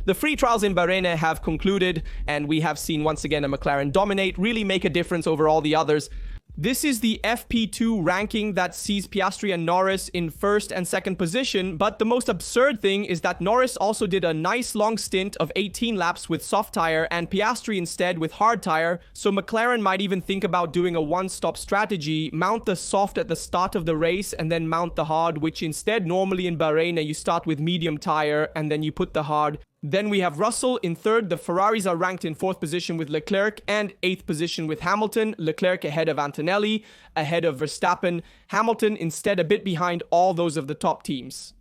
The free trials in Bahrain have concluded, and we have seen once again a McLaren dominate, really make a difference over all the others. This is the FP2 ranking that sees Piastri and Norris in first and second position, but the most absurd thing is that Norris also did a nice long stint of 18 laps with soft tire and Piastri instead with hard tire, so McLaren might even think about doing a one-stop strategy, mount the soft at the start of the race and then mount the hard, which instead normally in Bahrain you start with medium tire and then you put the hard. Then we have Russell in third. The Ferraris are ranked in fourth position with Leclerc and eighth position with Hamilton. Leclerc ahead of Antonelli, ahead of Verstappen. Hamilton instead a bit behind all those of the top teams.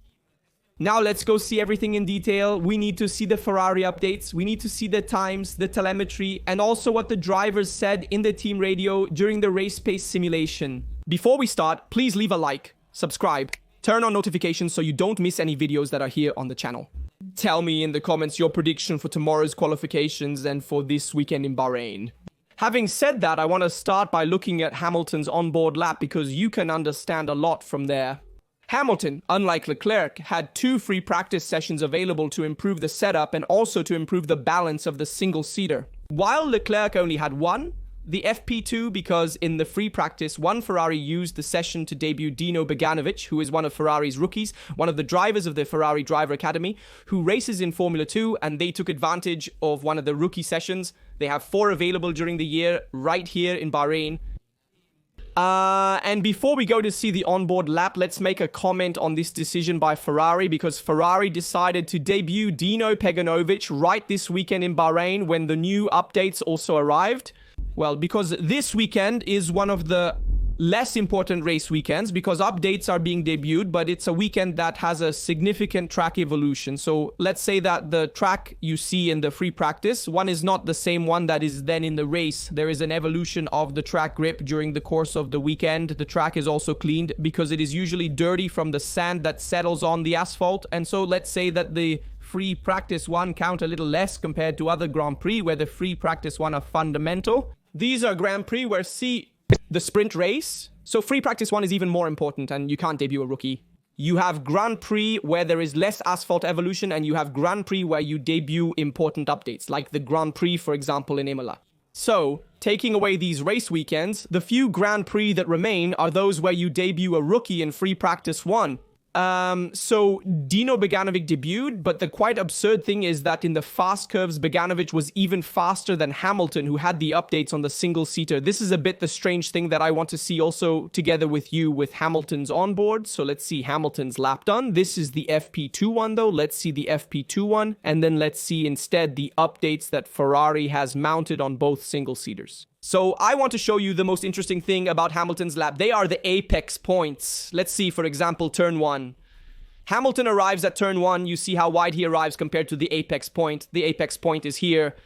Now let's go see everything in detail. We need to see the Ferrari updates. We need to see the times, the telemetry, and also what the drivers said in the team radio during the race pace simulation. Before we start, please leave a like, subscribe, turn on notifications so you don't miss any videos that are here on the channel. Tell me in the comments your prediction for tomorrow's qualifications and for this weekend in Bahrain. Having said that, I want to start by looking at Hamilton's onboard lap because you can understand a lot from there. Hamilton, unlike Leclerc, had 2 free practice sessions available to improve the setup and also to improve the balance of the single-seater. While Leclerc only had 1, the FP2 because in the free practice, one Ferrari used the session to debut Dino Beganovic, who is one of Ferrari's rookies, one of the drivers of the Ferrari Driver Academy, who races in Formula 2, and they took advantage of one of the rookie sessions. They have 4 available during the year, right here in Bahrain. And before we go to see the onboard lap, let's make a comment on this decision by Ferrari, because Ferrari decided to debut Dino Beganovic right this weekend in Bahrain when the new updates also arrived. Well, because this weekend is one of the less important race weekends because updates are being debuted, but it's a weekend that has a significant track evolution. So let's say that the track you see in the free practice, one is not the same one that is then in the race. There is an evolution of the track grip during the course of the weekend. The track is also cleaned because it is usually dirty from the sand that settles on the asphalt. And so let's say that the free practice one count a little less compared to other Grand Prix where the free practice one are fundamental. These are Grand Prix where see the sprint race. So free practice one is even more important and you can't debut a rookie. You have Grand Prix where there is less asphalt evolution and you have Grand Prix where you debut important updates like the Grand Prix, for example, in Imola. So, taking away these race weekends, the few Grand Prix that remain are those where you debut a rookie in free practice one. So Dino Beganovic debuted, but the quite absurd thing is that in the fast curves, Beganovic was even faster than Hamilton, who had the updates on the single-seater. This is a bit the strange thing that I want to see also together with you with Hamilton's onboard. So let's see Hamilton's lap done. This is the FP2 one though. Let's see the FP2 one, and then let's see instead the updates that Ferrari has mounted on both single-seaters. So I want to show you the most interesting thing about Hamilton's lap. They are the apex points. Let's see, for example, turn 1. Hamilton arrives at turn 1. You see how wide he arrives compared to the apex point. The apex point is here.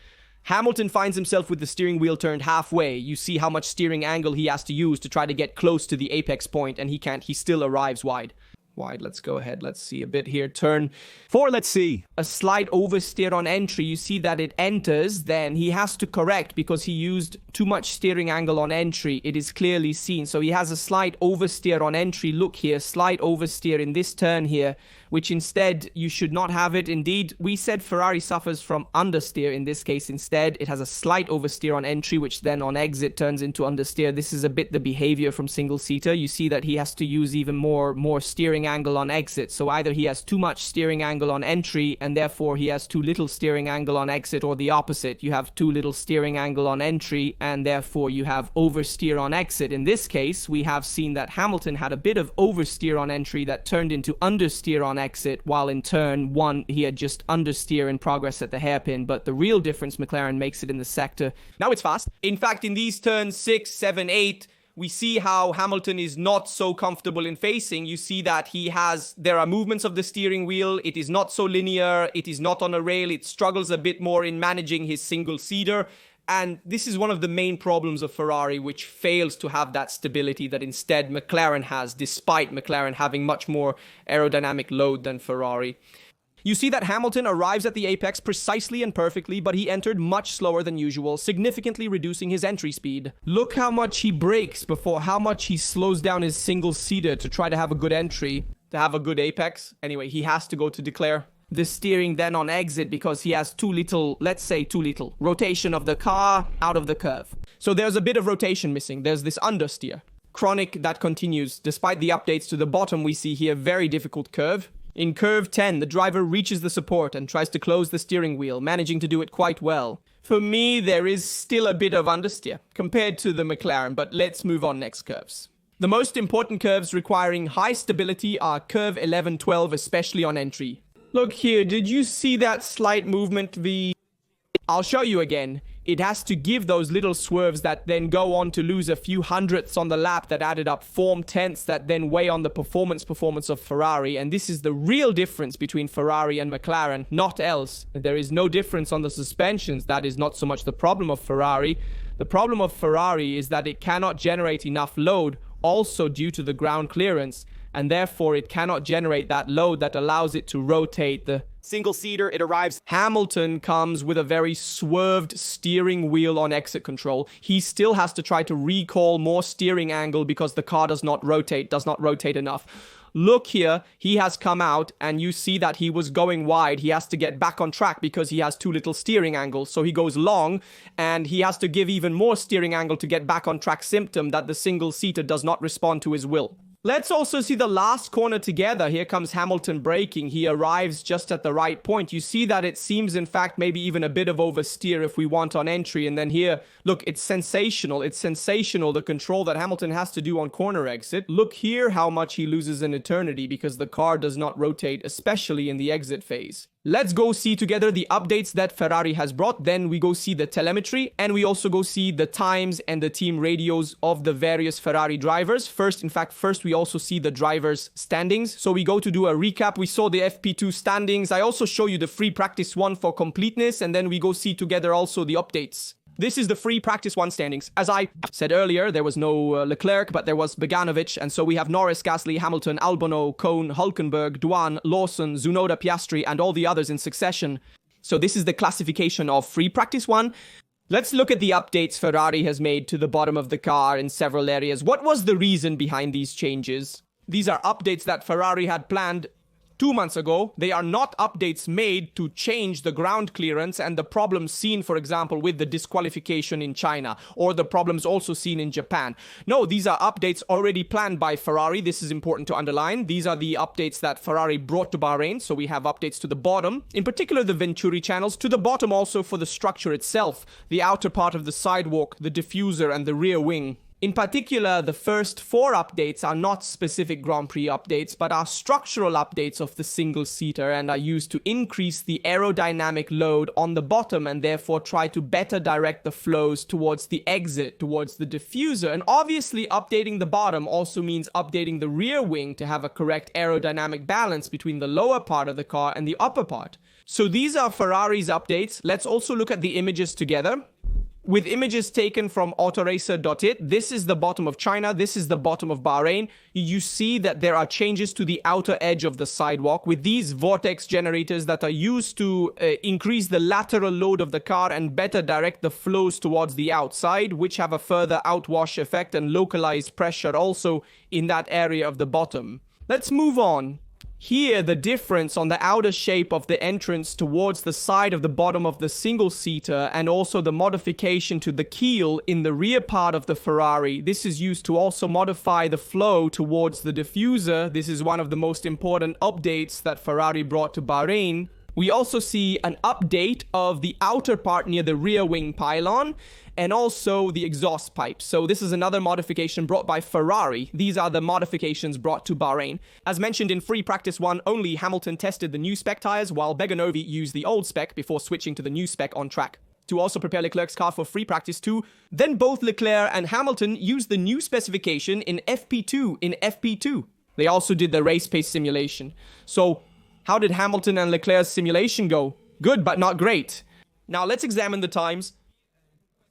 Hamilton finds himself with the steering wheel turned halfway. You see how much steering angle he has to use to try to get close to the apex point, and he can't. He still arrives wide. Let's go ahead. Let's see a bit here. Turn 4, let's see. A slight oversteer on entry. You see that it enters. Then he has to correct because he used too much steering angle on entry. It is clearly seen. So he has a slight oversteer on entry. Look here, slight oversteer in this turn here, which instead you should not have it. Indeed, we said Ferrari suffers from understeer in this case. Instead, it has a slight oversteer on entry, which then on exit turns into understeer. This is a bit the behavior from single-seater. You see that he has to use even more steering angle on exit. So either he has too much steering angle on entry and therefore he has too little steering angle on exit, or the opposite. You have too little steering angle on entry and therefore you have oversteer on exit. In this case, we have seen that Hamilton had a bit of oversteer on entry that turned into understeer on exit, while in turn 1 he had just understeer in progress at the hairpin. But the real difference, McLaren makes it in the sector. Now it's fast. In fact, in these turns 6, 7, 8, we see how Hamilton is not so comfortable in facing. You see that there are movements of the steering wheel. It is not so linear. It is not on a rail. It struggles a bit more in managing his single-seater. And this is one of the main problems of Ferrari, which fails to have that stability that instead McLaren has, despite McLaren having much more aerodynamic load than Ferrari. You see that Hamilton arrives at the apex precisely and perfectly, but he entered much slower than usual, significantly reducing his entry speed. Look how much he brakes before how much he slows down his single-seater to try to have a good entry, to have a good apex. Anyway, he has to go to declare. the steering then on exit because he has too little, let's say too little, rotation of the car out of the curve. So there's a bit of rotation missing. There's this understeer. Chronic that continues. Despite the updates to the bottom, we see here very difficult curve. In curve 10, the driver reaches the support and tries to close the steering wheel, managing to do it quite well. For me, there is still a bit of understeer compared to the McLaren, but let's move on next curves. The most important curves requiring high stability are curve 11, 12, especially on entry. Look here, did you see that slight movement? I'll show you again. It has to give those little swerves that then go on to lose a few hundredths on the lap that added up 4/10 that then weigh on the performance of Ferrari. And this is the real difference between Ferrari and McLaren, not else. There is no difference on the suspensions. That is not so much the problem of Ferrari. The problem of Ferrari is that it cannot generate enough load, also due to the ground clearance, and therefore it cannot generate that load that allows it to rotate the single-seater. It arrives. Hamilton comes with a very swerved steering wheel on exit control. He still has to try to recall more steering angle because the car does not rotate enough. Look here, he has come out and you see that he was going wide. He has to get back on track because he has too little steering angle. So he goes long and he has to give even more steering angle to get back on track, symptom that the single-seater does not respond to his will. Let's also see the last corner together. Here comes Hamilton braking. He arrives just at the right point. You see that it seems, in fact, maybe even a bit of oversteer if we want on entry. And then here, look, it's sensational. It's sensational, the control that Hamilton has to do on corner exit. Look here how much he loses in eternity because the car does not rotate, especially in the exit phase. Let's go see together the updates that Ferrari has brought. Then we go see the telemetry and we also go see the times and the team radios of the various Ferrari drivers. First we also see the drivers' standings. So we go to do a recap. We saw the FP2 standings. I also show you the free practice one for completeness, and then we go see together also the updates. This is the free practice one standings. As I said earlier, there was no Leclerc, but there was Beganovic. And so we have Norris, Gasly, Hamilton, Albon, Cohn, Hülkenberg, Dwan, Lawson, Tsunoda, Piastri, and all the others in succession. So this is the classification of free practice one. Let's look at the updates Ferrari has made to the bottom of the car in several areas. What was the reason behind these changes? These are updates that Ferrari had planned 2 months ago. They are not updates made to change the ground clearance and the problems seen, for example, with the disqualification in China or the problems also seen in Japan. No, these are updates already planned by Ferrari. This is important to underline. These are the updates that Ferrari brought to Bahrain. So we have updates to the bottom, in particular the Venturi channels, to the bottom also for the structure itself, the outer part of the sidewalk, the diffuser and the rear wing. In particular, the first 4 updates are not specific Grand Prix updates, but are structural updates of the single-seater and are used to increase the aerodynamic load on the bottom and therefore try to better direct the flows towards the exit, towards the diffuser. And obviously, updating the bottom also means updating the rear wing to have a correct aerodynamic balance between the lower part of the car and the upper part. So these are Ferrari's updates. Let's also look at the images together. With images taken from autoracer.it, this is the bottom of China, this is the bottom of Bahrain. You see that there are changes to the outer edge of the sidewalk with these vortex generators that are used to increase the lateral load of the car and better direct the flows towards the outside, which have a further outwash effect and localized pressure also in that area of the bottom. Let's move on. Here, the difference on the outer shape of the entrance towards the side of the bottom of the single-seater and also the modification to the keel in the rear part of the Ferrari. This is used to also modify the flow towards the diffuser. This is one of the most important updates that Ferrari brought to Bahrain. We also see an update of the outer part near the rear wing pylon and also the exhaust pipe. So this is another modification brought by Ferrari. These are the modifications brought to Bahrain. As mentioned in free practice 1, only Hamilton tested the new spec tires while Beganovic used the old spec before switching to the new spec on track. To also prepare Leclerc's car for free practice 2, then both Leclerc and Hamilton used the new specification in FP2. They also did the race pace simulation. So how did Hamilton and Leclerc's simulation go? Good, but not great. Now let's examine the times.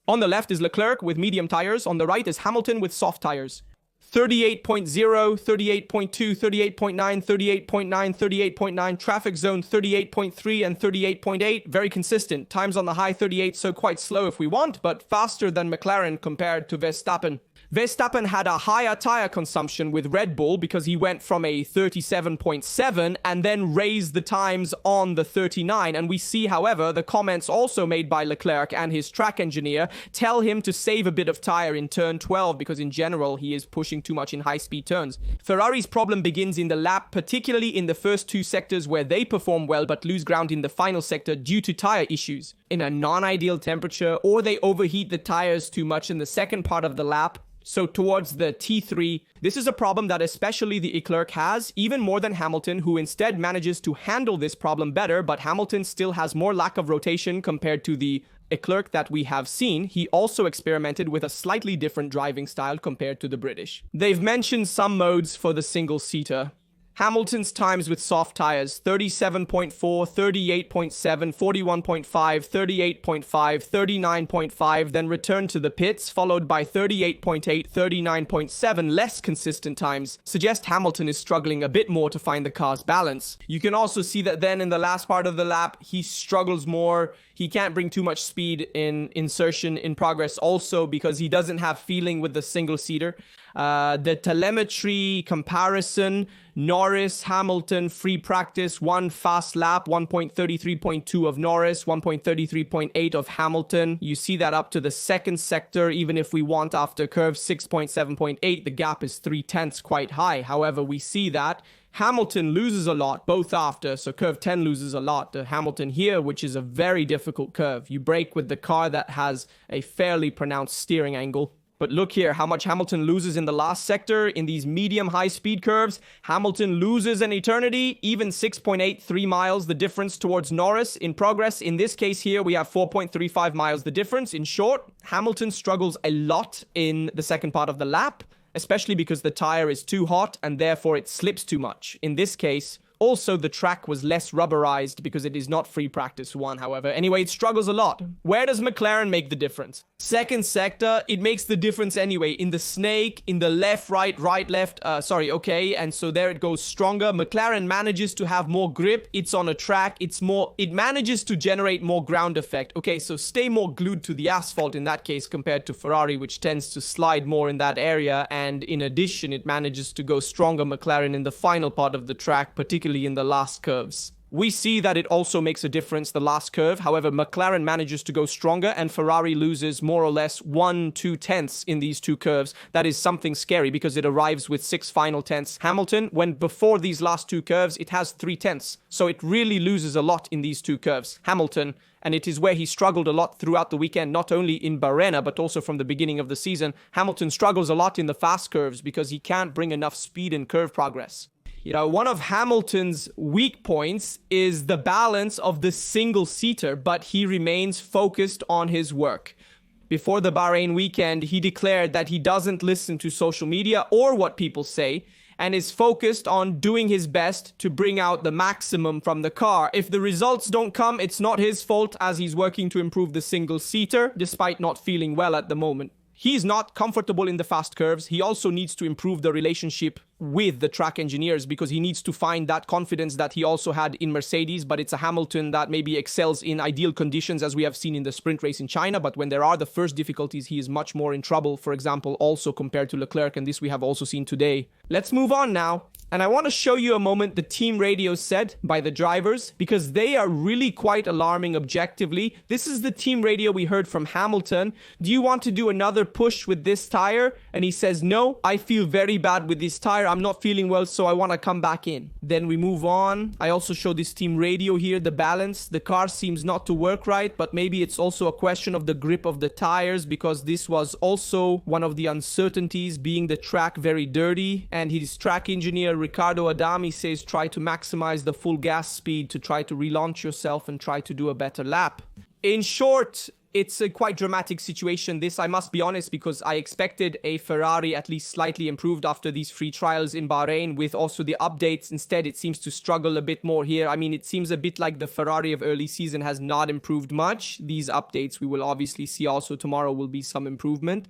On the left is Leclerc with medium tires. On the right is Hamilton with soft tires. 38.0, 38.2, 38.9, 38.9, 38.9, traffic zone 38.3 and 38.8. Very consistent. Times on the high 38, so quite slow if we want, but faster than McLaren compared to Verstappen. Verstappen had a higher tire consumption with Red Bull because he went from a 37.7 and then raised the times on the 39. And we see, however, the comments also made by Leclerc and his track engineer tell him to save a bit of tire in turn 12 because in general he is pushing too much in high-speed turns. Ferrari's problem begins in the lap, particularly in the first two sectors where they perform well but lose ground in the final sector due to tire issues. In a non-ideal temperature, or they overheat the tires too much in the second part of the lap, so towards the T3, this is a problem that especially the Leclerc has, even more than Hamilton, who instead manages to handle this problem better, but Hamilton still has more lack of rotation compared to the Leclerc that we have seen. He also experimented with a slightly different driving style compared to the British. They've mentioned some modes for the single-seater. Hamilton's times with soft tires, 37.4, 38.7, 41.5, 38.5, 39.5, then returned to the pits, followed by 38.8, 39.7, less consistent times, suggest Hamilton is struggling a bit more to find the car's balance. You can also see that then in the last part of the lap, he struggles more. He can't bring too much speed in insertion in progress also because he doesn't have feeling with the single-seater. The telemetry comparison, Norris, Hamilton, free practice, one fast lap, 1.33.2 of Norris, 1.33.8 of Hamilton. You see that up to the second sector, even if we want after curve 6.7.8, the gap is 0.3, quite high. However, we see that Hamilton loses a lot, both after, so curve 10 loses a lot. The Hamilton here, which is a very difficult curve. You brake with the car that has a fairly pronounced steering angle. But look here, how much Hamilton loses in the last sector. In these medium high-speed curves, Hamilton loses an eternity, even 6.83 miles, the difference towards Norris. In progress, in this case here, we have 4.35 miles, the difference. In short, Hamilton struggles a lot in the second part of the lap, especially because the tire is too hot and therefore it slips too much. In this case, also the track was less rubberized because it is not free practice one, however. Anyway, it struggles a lot. Where does McLaren make the difference? Second sector, it makes the difference anyway. In the snake, in the left, right, left, okay. And so there it goes stronger. McLaren manages to have more grip. It's on a track. It manages to generate more ground effect. Okay, so stay more glued to the asphalt in that case compared to Ferrari, which tends to slide more in that area. And in addition, it manages to go stronger McLaren in the final part of the track, particularly in the last curves. We see that it also makes a difference, the last curve. However, McLaren manages to go stronger and Ferrari loses more or less 1-2 tenths in these two curves. That is something scary because it arrives with 6 final tenths. Hamilton, when before these last two curves, it has 3 tenths. So it really loses a lot in these two curves. Hamilton, and it is where he struggled a lot throughout the weekend, not only in Bahrain, but also from the beginning of the season. Hamilton struggles a lot in the fast curves because he can't bring enough speed in curve progress. You know, one of Hamilton's weak points is the balance of the single-seater, but he remains focused on his work. Before the Bahrain weekend, he declared that he doesn't listen to social media or what people say, and is focused on doing his best to bring out the maximum from the car. If the results don't come, it's not his fault, as he's working to improve the single-seater, despite not feeling well at the moment. He's not comfortable in the fast curves. He also needs to improve the relationship with the track engineers because he needs to find that confidence that he also had in Mercedes, but it's a Hamilton that maybe excels in ideal conditions as we have seen in the sprint race in China, but when there are the first difficulties, he is much more in trouble, for example, also compared to Leclerc, and this we have also seen today. Let's move on now. And I want to show you a moment the team radio said by the drivers because they are really quite alarming objectively. This is the team radio we heard from Hamilton. Do you want to do another push with this tire? And he says, no, I feel very bad with this tire. I'm not feeling well, so I want to come back in. Then we move on. I also show this team radio here, the balance. The car seems not to work right, but maybe it's also a question of the grip of the tires because this was also one of the uncertainties, being the track very dirty. And his track engineer, Ricardo Adami, says try to maximize the full gas speed to try to relaunch yourself and try to do a better lap. In short, it's a quite dramatic situation, this, I must be honest, because I expected a Ferrari at least slightly improved after these free trials in Bahrain with also the updates. Instead, it seems to struggle a bit more here. I mean, it seems a bit like the Ferrari of early season has not improved much. These updates we will obviously see also tomorrow will be some improvement.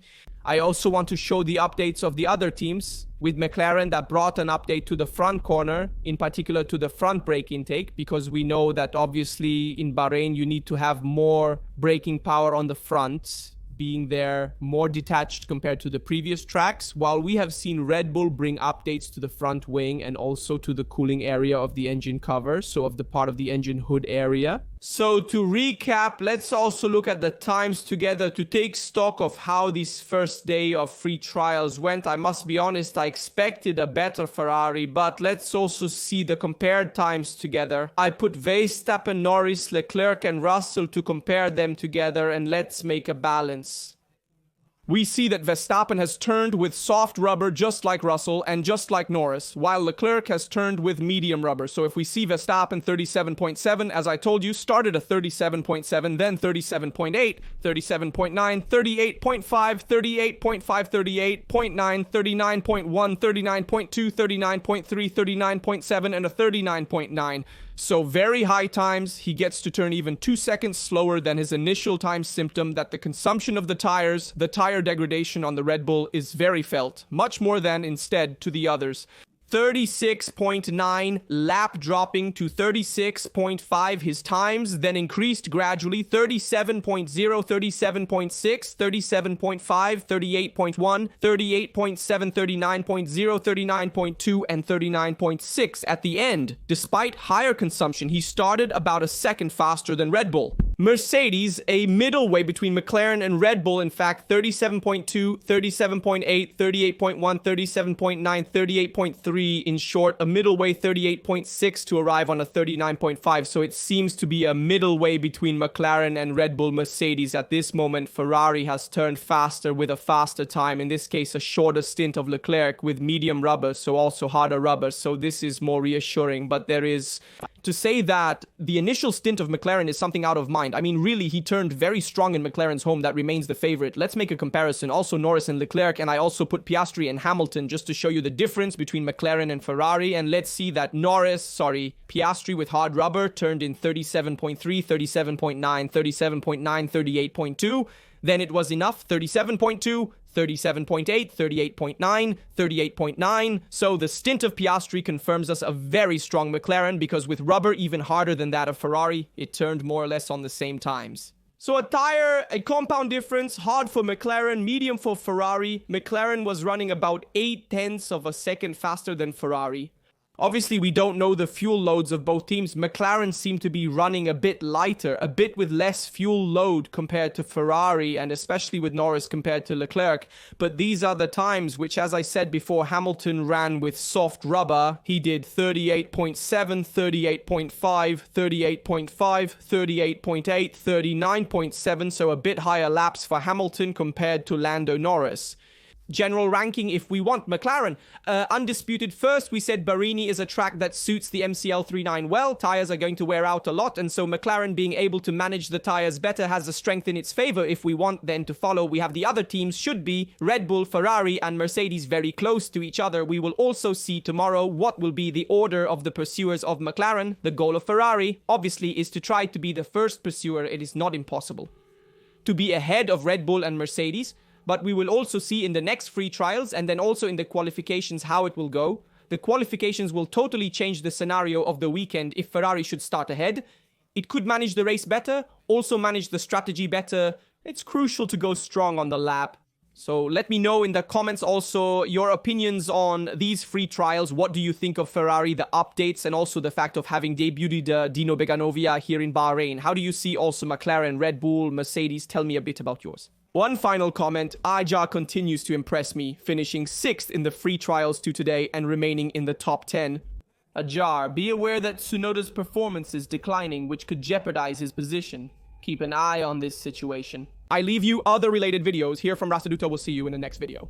I also want to show the updates of the other teams with McLaren that brought an update to the front corner, in particular to the front brake intake, because we know that obviously in Bahrain you need to have more braking power on the front being there more detached compared to the previous tracks, while we have seen Red Bull bring updates to the front wing and also to the cooling area of the engine cover, so of the part of the engine hood area. So to recap, let's also look at the times together to take stock of how this first day of free trials went. I must be honest, I expected a better Ferrari, but let's also see the compared times together. I put Verstappen, Norris, Leclerc and Russell to compare them together, and let's make a balance. We see that Verstappen has turned with soft rubber just like Russell and just like Norris, while Leclerc has turned with medium rubber. So if we see Verstappen 37.7, as I told you, started at 37.7, then 37.8, 37.9, 38.5, 38.5, 38.9, 39.1, 39.2, 39.3, 39.7, and a 39.9. So very high times. He gets to turn even 2 seconds slower than his initial time, symptom that the consumption of the tires, the tire degradation on the Red Bull is very felt, much more than instead to the others. 36.9, lap dropping to 36.5 his times, then increased gradually, 37.0, 37.6, 37.5, 38.1, 38.7, 39.0, 39.2, and 39.6 at the end. Despite higher consumption, he started about a second faster than Red Bull. Mercedes, a middle way between McLaren and Red Bull, in fact, 37.2, 37.8, 38.1, 37.9, 38.3, in short, a middle way 38.6 to arrive on a 39.5, so it seems to be a middle way between McLaren and Red Bull. Mercedes at this moment, Ferrari has turned faster with a faster time, in this case a shorter stint of Leclerc with medium rubber, so also harder rubber, so this is more reassuring. But there is, to say that the initial stint of McLaren is something out of mind. I mean, really, he turned very strong in McLaren's home. That remains the favorite. Let's make a comparison. Also Norris and Leclerc, and I also put Piastri and Hamilton just to show you the difference between McLaren and Ferrari. And let's see that Piastri with hard rubber turned in 37.3, 37.9, 37.9, 38.2. Then it was enough, 37.2, 37.8, 38.9, 38.9. So the stint of Piastri confirms us a very strong McLaren, because with rubber even harder than that of Ferrari, it turned more or less on the same times. So a compound difference, hard for McLaren, medium for Ferrari. McLaren was running about 0.8 of a second faster than Ferrari. Obviously, we don't know the fuel loads of both teams. McLaren seem to be running a bit lighter, a bit with less fuel load compared to Ferrari, and especially with Norris compared to Leclerc. But these are the times which, as I said before, Hamilton ran with soft rubber. He did 38.7, 38.5, 38.5, 38.8, 39.7, so a bit higher laps for Hamilton compared to Lando Norris. General ranking, if we want McLaren, undisputed first. We said Bahrain is a track that suits the MCL39 well. Tires are going to wear out a lot, and so McLaren being able to manage the tires better has a strength in its favor. If we want then to follow, we have the other teams should be Red Bull, Ferrari and Mercedes very close to each other. We will also see tomorrow what will be the order of the pursuers of McLaren. The goal of Ferrari obviously is to try to be the first pursuer. It is not impossible to be ahead of Red Bull and Mercedes. But we will also see in the next free trials and then also in the qualifications how it will go. The qualifications will totally change the scenario of the weekend if Ferrari should start ahead. It could manage the race better, also manage the strategy better. It's crucial to go strong on the lap. So let me know in the comments also your opinions on these free trials. What do you think of Ferrari, the updates, and also the fact of having debuted Dino Beganovia here in Bahrain? How do you see also McLaren, Red Bull, Mercedes? Tell me a bit about yours. One final comment, Aja continues to impress me, finishing 6th in the free trials to today and remaining in the top 10. Ajar, be aware that Tsunoda's performance is declining, which could jeopardize his position. Keep an eye on this situation. I leave you other related videos here from Rasaduta. We'll see you in the next video.